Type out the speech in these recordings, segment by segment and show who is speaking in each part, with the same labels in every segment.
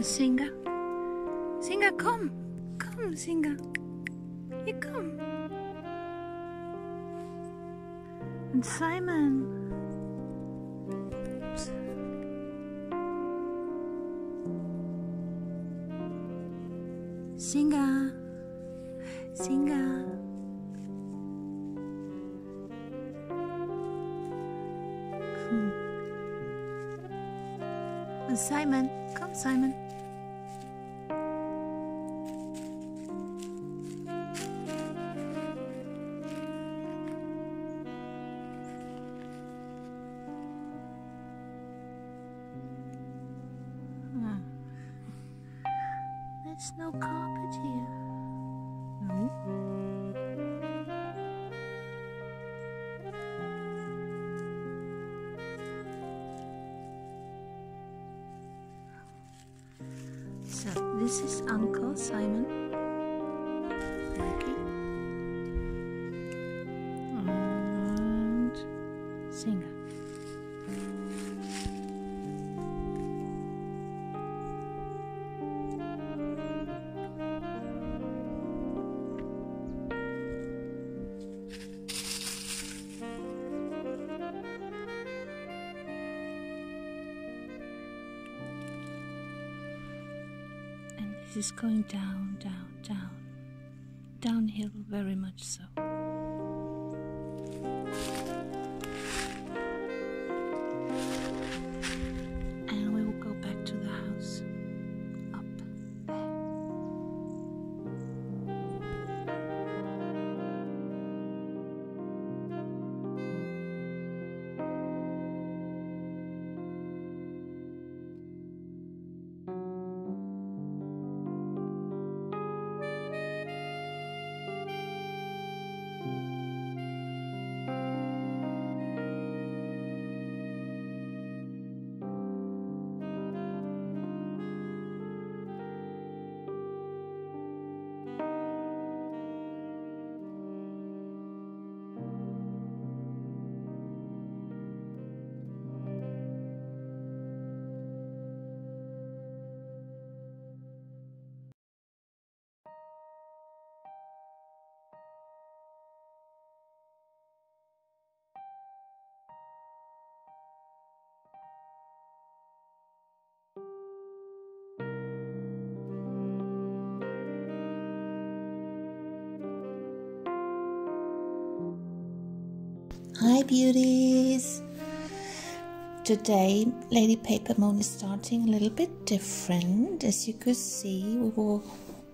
Speaker 1: Singer, Singer, komm, komm, Singer, hier komm. Und Simon. Ups. Singer, Singer. Und Simon, komm, Simon. There's no carpet here. No. So this is Uncle Simon. Okay. And Singer. This is going down, down, down, downhill very much so. And we will go back to the house, up there. Hi beauties! Today Lady Paper Moon is starting a little bit different. As you could see, we will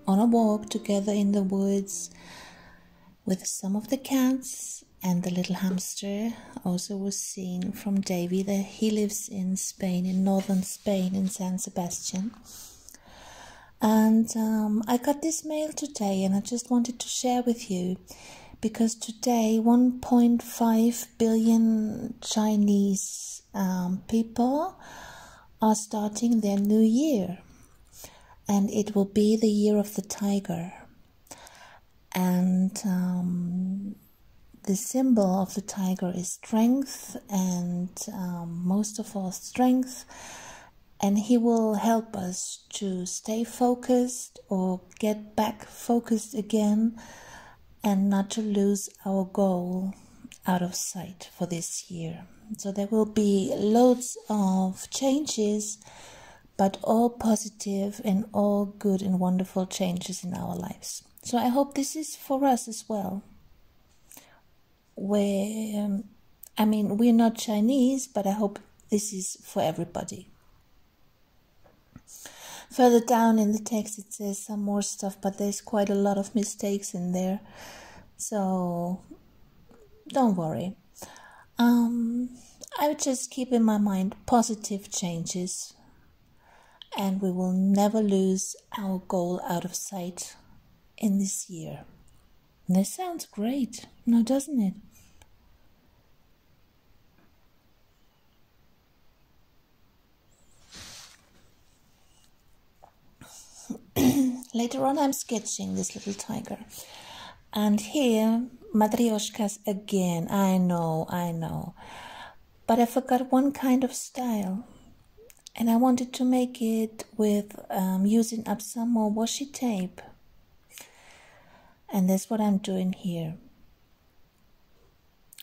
Speaker 1: on a walk together in the woods with some of the cats, and the little hamster also was seen from Davy. He lives in Spain, in northern Spain, in San Sebastian. And I got this mail today, and I just wanted to share with you, because today 1.5 billion Chinese people are starting their new year, and it will be the year of the tiger. And the symbol of the tiger is strength, and most of all strength, and he will help us to stay focused or get back focused again, and not to lose our goal out of sight for this year. So there will be loads of changes, but all positive and all good and wonderful changes in our lives. So I hope this is for us as well. We're not Chinese, but I hope this is for everybody. Further down in the text it says some more stuff, but there's quite a lot of mistakes in there. So don't worry. I would just keep in my mind positive changes, and we will never lose our goal out of sight in this year. And this sounds great, now doesn't it? Later on I'm sketching this little tiger. And here, Matrjoschkas again. I know. But I forgot one kind of style. And I wanted to make it with using up some more washi tape. And that's what I'm doing here.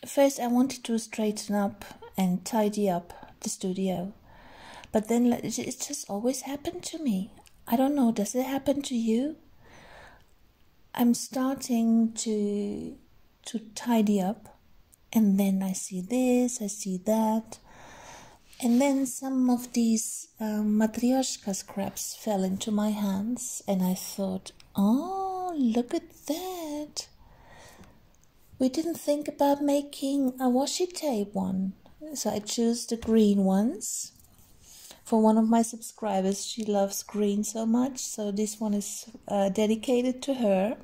Speaker 1: First I wanted to straighten up and tidy up the studio. But then it just always happened to me. I don't know, does it happen to you? I'm starting to tidy up, and then I see this, I see that, and then some of these Matrjoschka scraps fell into my hands, and I thought, oh, look at that. We didn't think about making a washi tape one, so I chose the green ones. For one of my subscribers, she loves green so much, so this one is dedicated to her.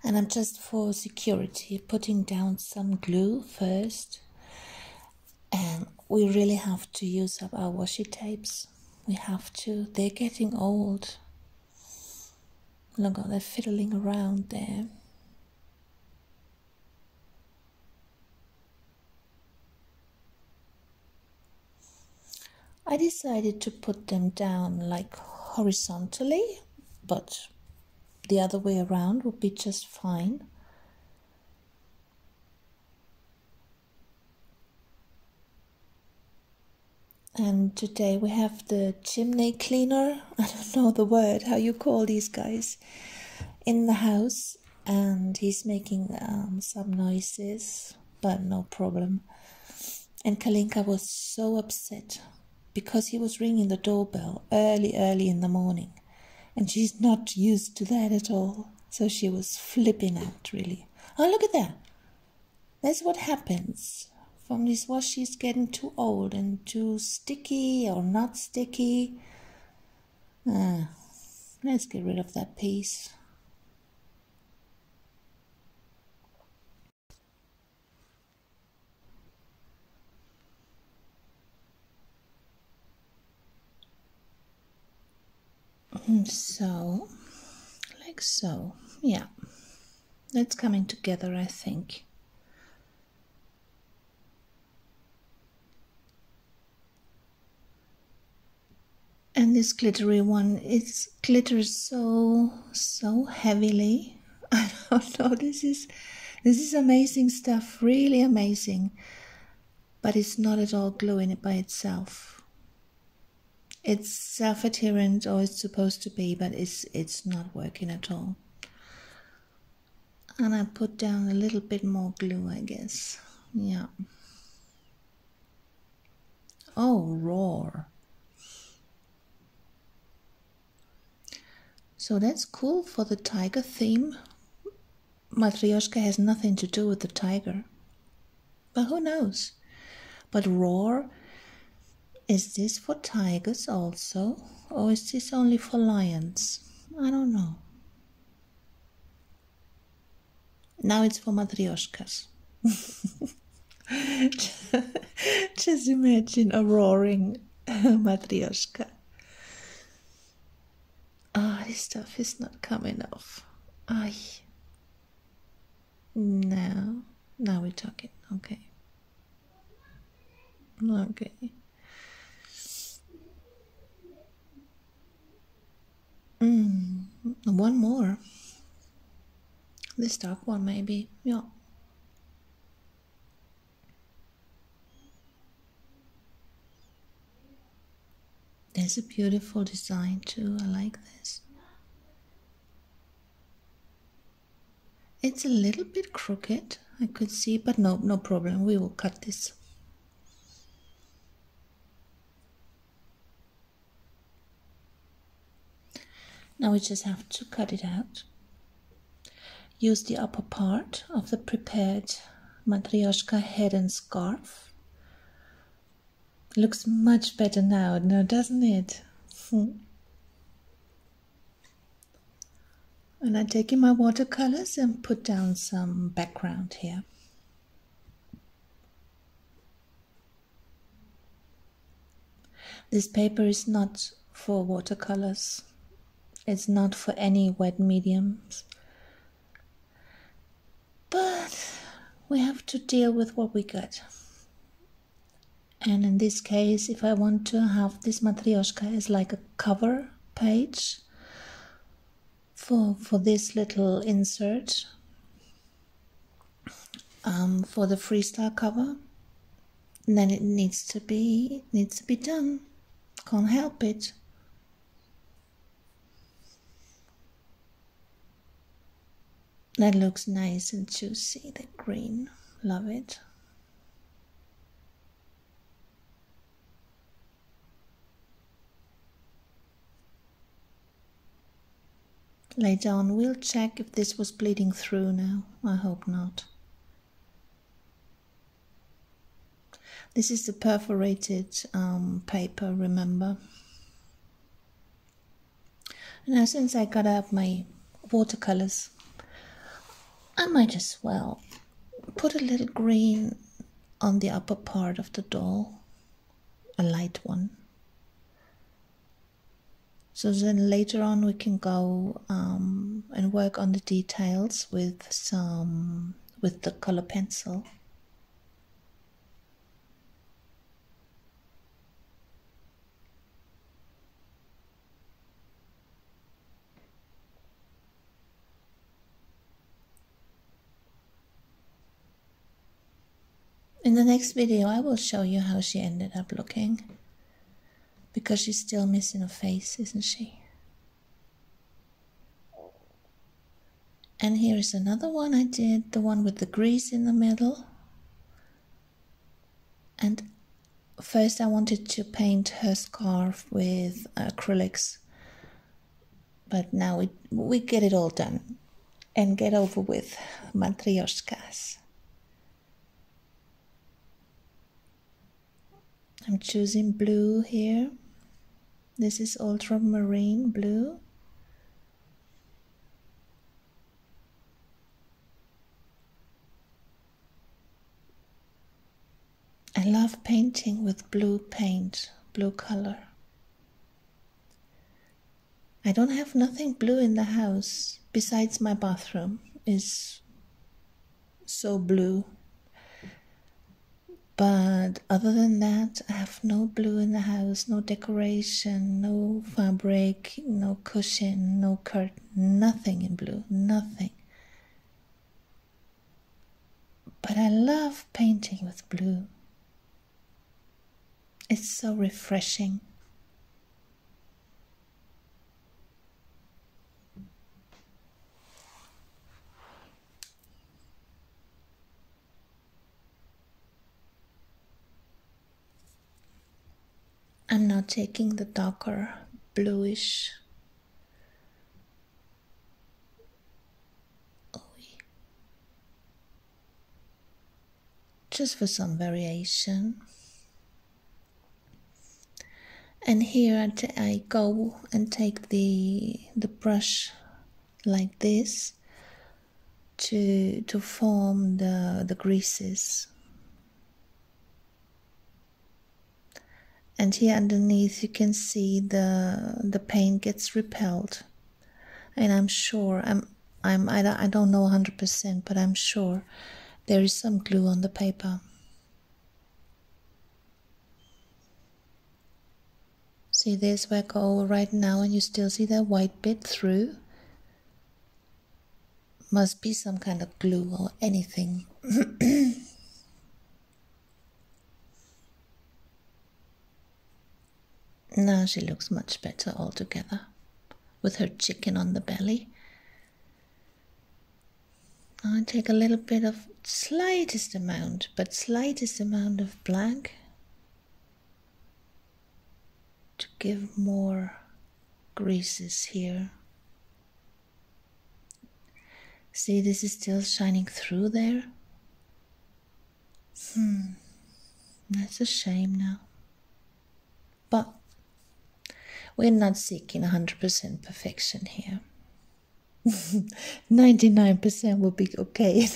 Speaker 1: And I'm just for security putting down some glue first. And we really have to use up our washi tapes. We have to. They're getting old. Look, they're fiddling around there. I decided to put them down like horizontally, but the other way around would be just fine. And today we have the chimney cleaner, I don't know the word, how you call these guys, in the house, and he's making some noises, but no problem. And Kalinka was so upset because he was ringing the doorbell early in the morning, and she's not used to that at all, so she was flipping out, really. Oh, look at that. That's what happens from this washi is getting too old and too sticky or not sticky. Let's get rid of that piece. So, like so, yeah, that's coming together, I think. And this glittery one, it glitters so heavily. I don't know, this is amazing stuff, really amazing. But it's not at all gluing it by itself. It's self-adherent, or it's supposed to be, but it's not working at all. And I put down a little bit more glue, I guess. Yeah. Oh, roar. So that's cool for the tiger theme. Matryoshka has nothing to do with the tiger. But who knows? But roar, is this for tigers also? Or is this only for lions? I don't know. Now it's for Matryoshkas. Just imagine a roaring Matryoshka. Ah, this stuff is not coming off. Ay. Now we're talking. Okay. Okay. One more. This dark one, maybe. Yeah. There's a beautiful design too. I like this. It's a little bit crooked, I could see, but no problem. We will cut this. Now we just have to cut it out. Use the upper part of the prepared Matryoshka head and scarf. Looks much better now, doesn't it? And I'm taking my watercolors and put down some background here. This paper is not for watercolors. It's not for any wet mediums. But we have to deal with what we got. And in this case, if I want to have this Matryoshka as like a cover page for this little insert, for the freestyle cover, then it needs to be done. Can't help it. That looks nice and juicy, the green. Love it. Later on we'll check if this was bleeding through now. I hope not. This is the perforated paper, remember? Now since I got out my watercolors, I might as well put a little green on the upper part of the doll, a light one. So then later on we can go and work on the details with the color pencil. In the next video I will show you how she ended up looking, because she's still missing a face, isn't she? And here is another one I did, the one with the grease in the middle. And first I wanted to paint her scarf with acrylics, but now we get it all done and get over with Matryoshkas. I'm choosing blue here. This is ultramarine blue. I love painting with blue paint, blue color. I don't have nothing blue in the house besides my bathroom is so blue. But other than that, I have no blue in the house, no decoration, no fabric, no cushion, no curtain, nothing in blue, nothing. But I love painting with blue. It's so refreshing. I'm now taking the darker bluish just for some variation. And here I go and take the brush like this to form the creases. And here underneath you can see the paint gets repelled. And I'm sure I don't know 100%, but I'm sure there is some glue on the paper. See, there's where I go right now, and you still see that white bit through. Must be some kind of glue or anything. Now she looks much better altogether, with her chicken on the belly. I'll take a little bit of slightest amount of black to give more creases here. See, this is still shining through there. That's a shame now. But we're not seeking 100% perfection here. 99% will be okay.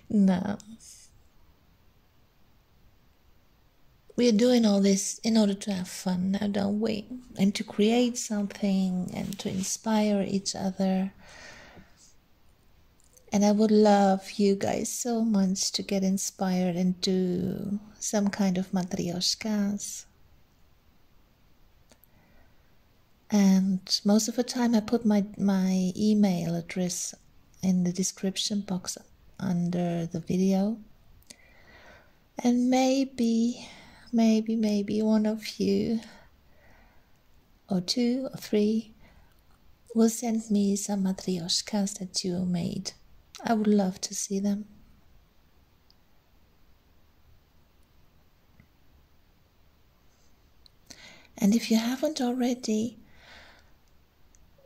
Speaker 1: No. We're doing all this in order to have fun now, don't we? And to create something and to inspire each other. And I would love you guys so much to get inspired and do some kind of matryoshkas. And most of the time I put my email address in the description box under the video. And maybe one of you, or 2 or 3, will send me some matryoshkas that you made. I would love to see them. And if you haven't already,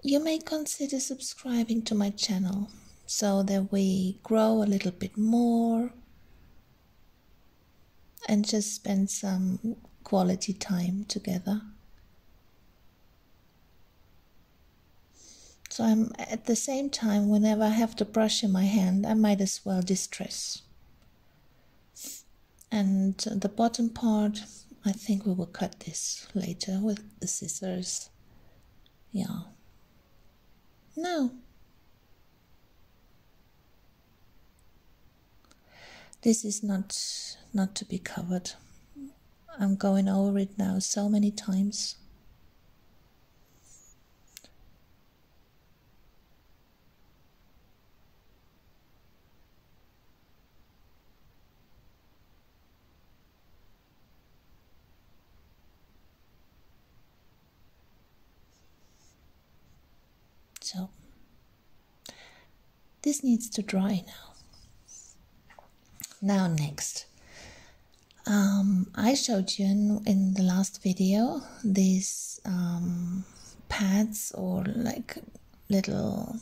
Speaker 1: you may consider subscribing to my channel so that we grow a little bit more and just spend some quality time together. So I'm at the same time, whenever I have the brush in my hand, I might as well distress. And the bottom part, I think we will cut this later with the scissors. Yeah. No. This is not to be covered. I'm going over it now so many times. So this needs to dry now. Now next, I showed you in the last video these pads, or like little,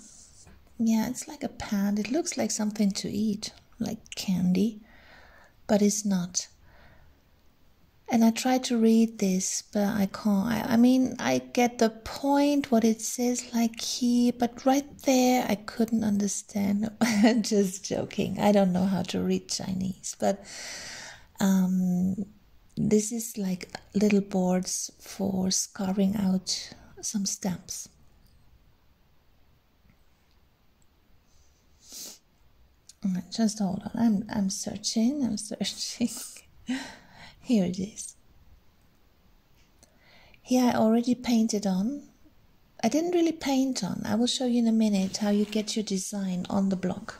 Speaker 1: yeah, it's like a pad. It looks like something to eat, like candy, but it's not. And I tried to read this, but I can't. I mean, I get the point, what it says like here, but right there I couldn't understand. Just joking. I don't know how to read Chinese, but this is like little boards for scarring out some stamps. Just hold on. I'm searching. Here it is. Here I already painted on. I didn't really paint on. I will show you in a minute how you get your design on the block.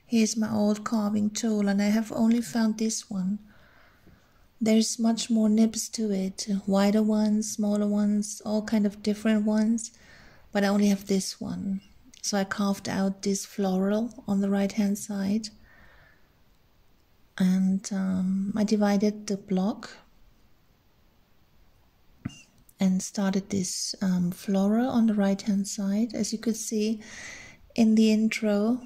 Speaker 1: Here's my old carving tool, and I have only found this one. There's much more nibs to it. Wider ones, smaller ones, all kind of different ones. But I only have this one. So I carved out this floral on the right hand side. And I divided the block and started this floral on the right hand side. As you could see, in the intro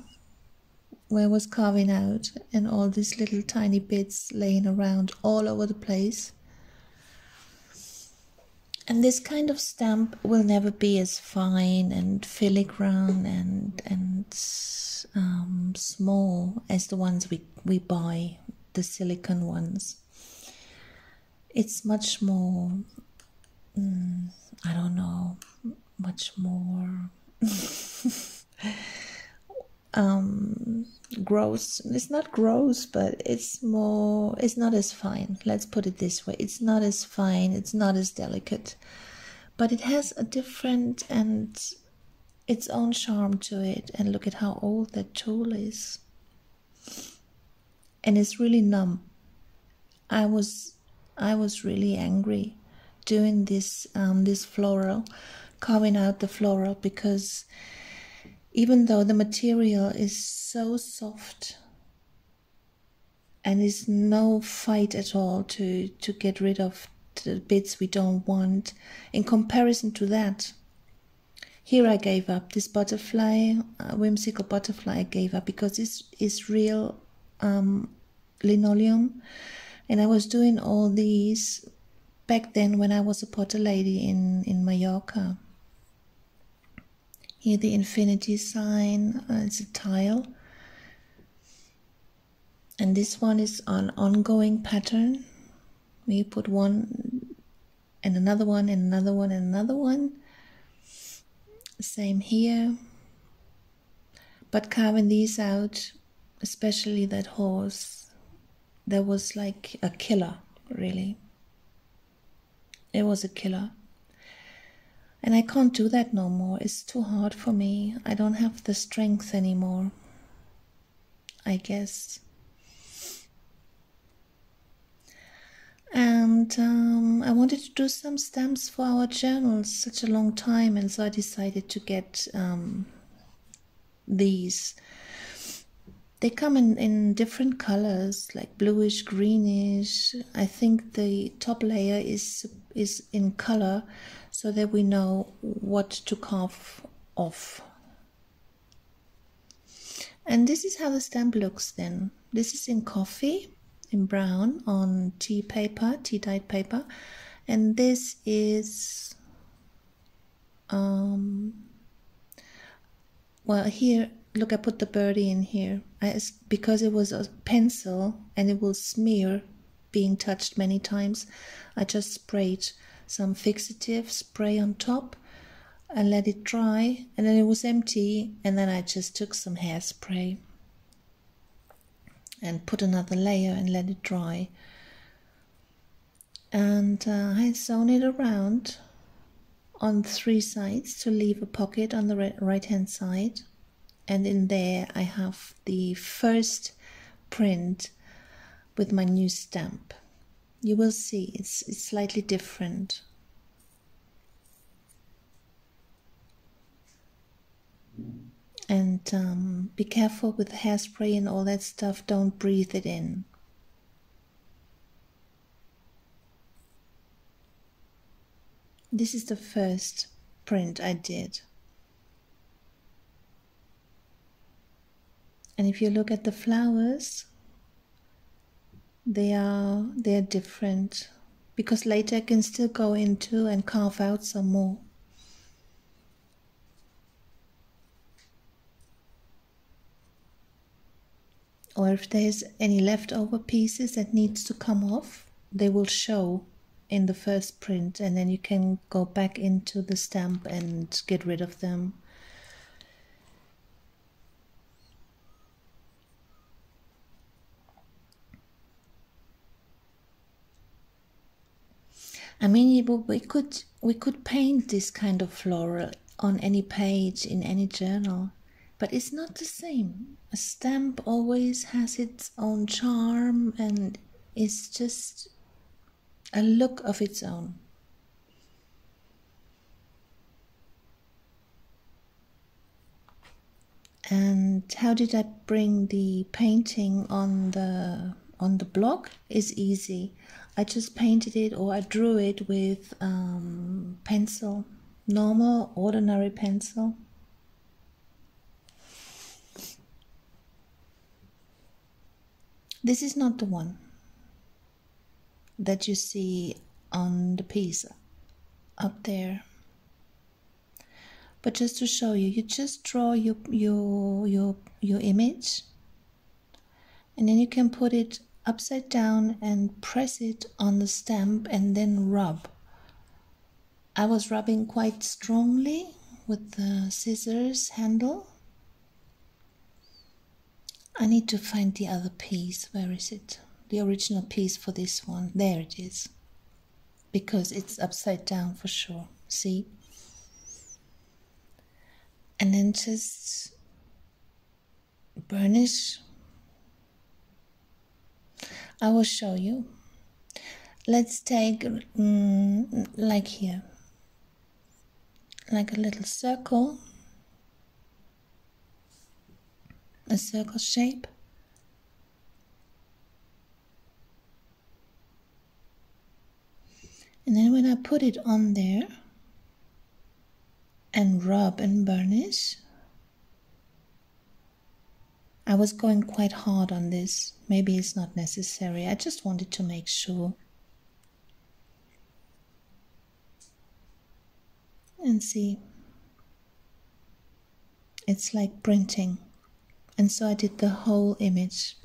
Speaker 1: where I was carving out and all these little tiny bits laying around all over the place. And this kind of stamp will never be as fine and filigrane and small as the ones we buy, the silicone ones. It's much more, I don't know, much more gross. It's not gross, but it's not as fine. Let's put it this way. It's not as fine, it's not as delicate, but it has a different and its own charm to it. And look at how old that tool is. And it's really numb. I was really angry doing this this floral, carving out the floral, because even though the material is so soft and is no fight at all to get rid of the bits we don't want, in comparison to that, here I gave up. This butterfly, whimsical butterfly, I gave up because this is real linoleum, and I was doing all these back then when I was a potter lady in Mallorca. Here the infinity sign, it's a tile, and this one is an ongoing pattern. We put one and another one and another one and another one. Same here. But carving these out, especially that horse, that was like a killer, really. It was a killer. And I can't do that no more. It's too hard for me. I don't have the strength anymore, I guess. And I wanted to do some stamps for our journals such a long time, and so I decided to get these. They come in different colors, like bluish, greenish. I think the top layer is in color, so that we know what to carve off. And this is how the stamp looks then. This is in coffee, in brown, on tea paper, tea dyed paper, and this is well, here, look, I put the birdie in here because it was a pencil and it will smear being touched many times. I just sprayed some fixative spray on top and let it dry, and then it was empty, and then I just took some hairspray and put another layer and let it dry, and I sewn it around on 3 sides to leave a pocket on the right hand side, and in there I have the first print with my new stamp. You will see it's slightly different. And be careful with hairspray and all that stuff, don't breathe it in. This is the first print I did. And if you look at the flowers, they're different, because later I can still go into and carve out some more. Or if there's any leftover pieces that needs to come off, they will show in the first print, and then you can go back into the stamp and get rid of them. I mean, we could paint this kind of floral on any page in any journal, but it's not the same. A stamp always has its own charm, and it's just a look of its own. And how did I bring the painting on the block? Is easy. I just painted it, or I drew it with pencil, normal, ordinary pencil. This is not the one that you see on the piece up there. But just to show you, you just draw your image, and then you can put it upside down and press it on the stamp and then rub. I was rubbing quite strongly with the scissors handle. I need to find the other piece. Where is it? The original piece for this one. There it is. Because it's upside down for sure. See? And then just burnish. I will show you. Let's take like here, like a little circle, a circle shape. And then when I put it on there and rub and burnish, I was going quite hard on this. Maybe it's not necessary. I just wanted to make sure. And see, it's like printing. And so I did the whole image.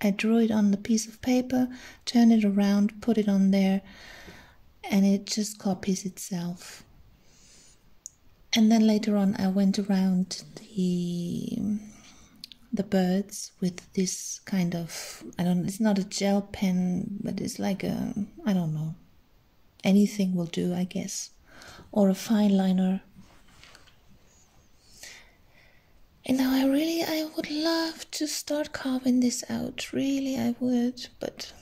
Speaker 1: I drew it on the piece of paper, turned it around, put it on there, and it just copies itself. And then later on I went around the birds with this kind of, it's not a gel pen, but it's like a, I don't know, anything will do, I guess, or a fine liner. And now I would love to start carving this out, really I would, but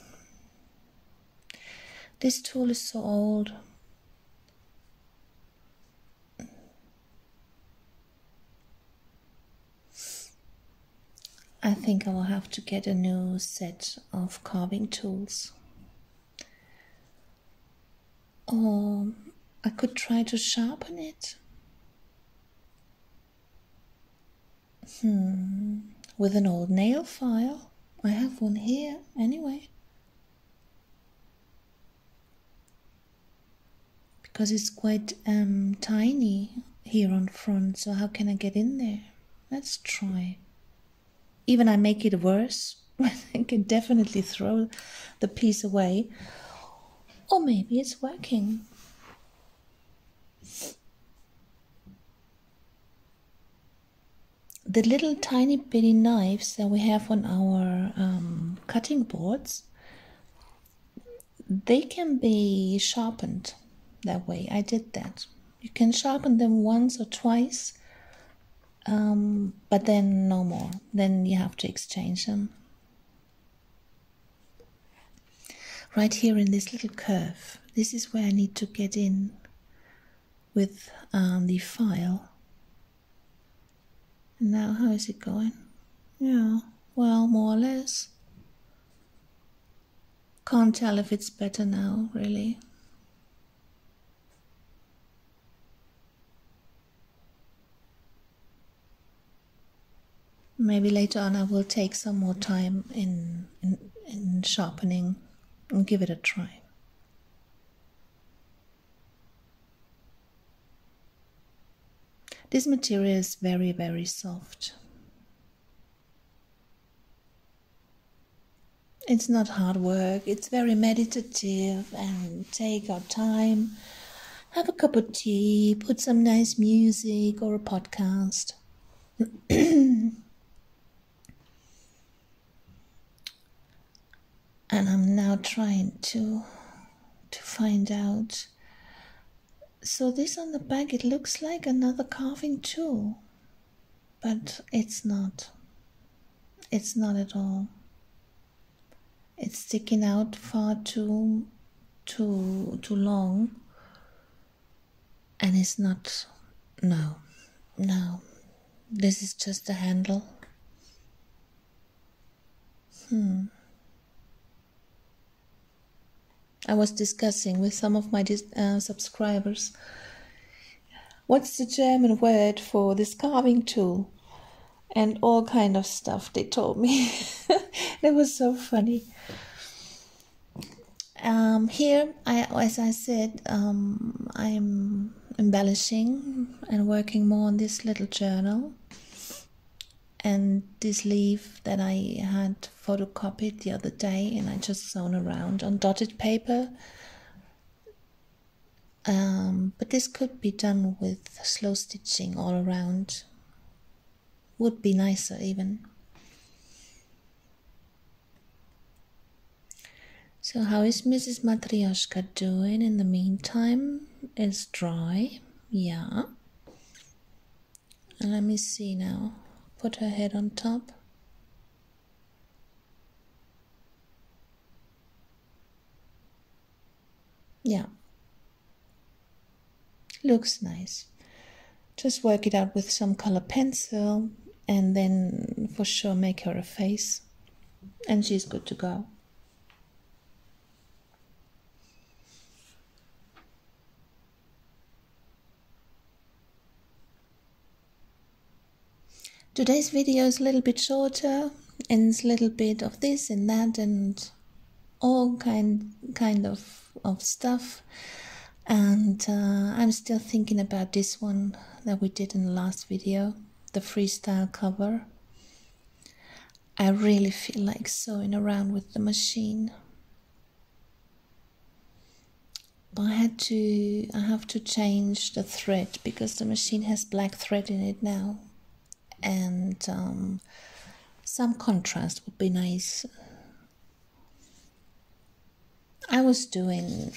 Speaker 1: this tool is so old. I think I will have to get a new set of carving tools. Or I could try to sharpen it. With an old nail file. I have one here anyway. Because it's quite tiny here on front, so how can I get in there? Let's try. Even I make it worse, I can definitely throw the piece away. Or maybe it's working. The little tiny bitty knives that we have on our cutting boards, they can be sharpened that way. I did that. You can sharpen them once or twice, but then no more. Then you have to exchange them. Right here in this little curve, this is where I need to get in with the file. And now how is it going? Yeah, well, more or less. Can't tell if it's better now, really. Maybe later on I will take some more time in sharpening and give it a try. This material is very, very soft. It's not hard work, it's very meditative, and take our time, have a cup of tea, put some nice music or a podcast. And I'm now trying to find out. So this on the back, it looks like another carving tool, but it's not. It's not at all. It's sticking out far too long, and it's not. No. This is just a handle. I was discussing with some of my subscribers, what's the German word for this carving tool? and all kind of stuff they told me. It was so funny. Here, as I said, I'm embellishing and working more on this little journal and this leaf that I had photocopied the other day, and I just sewn around on dotted paper. But this could be done with slow stitching all around. Would be nicer even. So how is Mrs. Matrjoschka doing in the meantime? It's dry, yeah. And let me see now. Put her head on top. Yeah. Looks nice. Just work it out with some color pencil and then for sure make her a face. And she's good to go. Today's video is a little bit shorter, and it's a little bit of this and that and all kind of stuff. And I'm still thinking about this one that we did in the last video, the freestyle cover. I really feel like sewing around with the machine. But I have to change the thread because the machine has black thread in it now. And some contrast would be nice. I was doing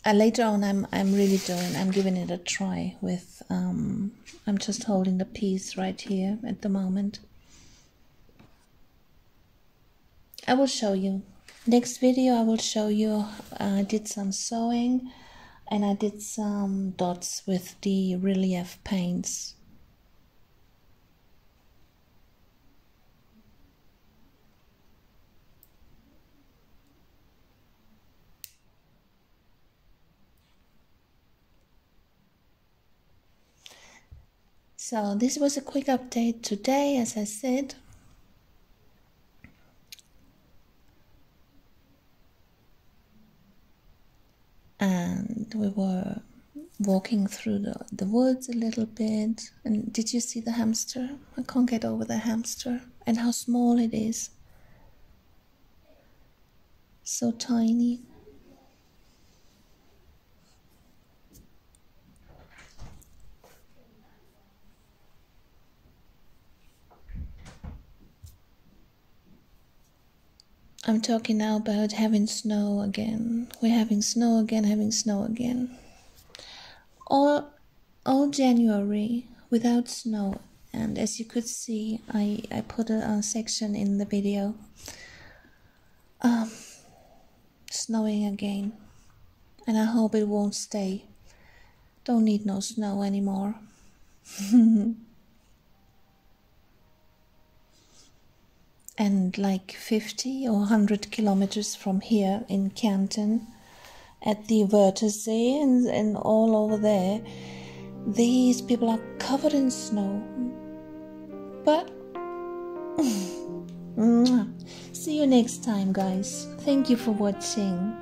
Speaker 1: later on. I'm giving it a try with. I'm just holding the piece right here at the moment. I will show you next video. I will show you. I did some sewing, and I did some dots with the relief paints. So this was a quick update today, as I said. And we were walking through the woods a little bit. And did you see the hamster? I can't get over the hamster and how small it is. So tiny. I'm talking now about having snow again. We're having snow again, having snow again. All January without snow. And as you could see, I put a section in the video. Snowing again. And I hope it won't stay. Don't need no snow anymore. And like 50 or 100 kilometers from here in Canton, at the Wörthersee and all over there, these people are covered in snow. But see you next time, guys. Thank you for watching.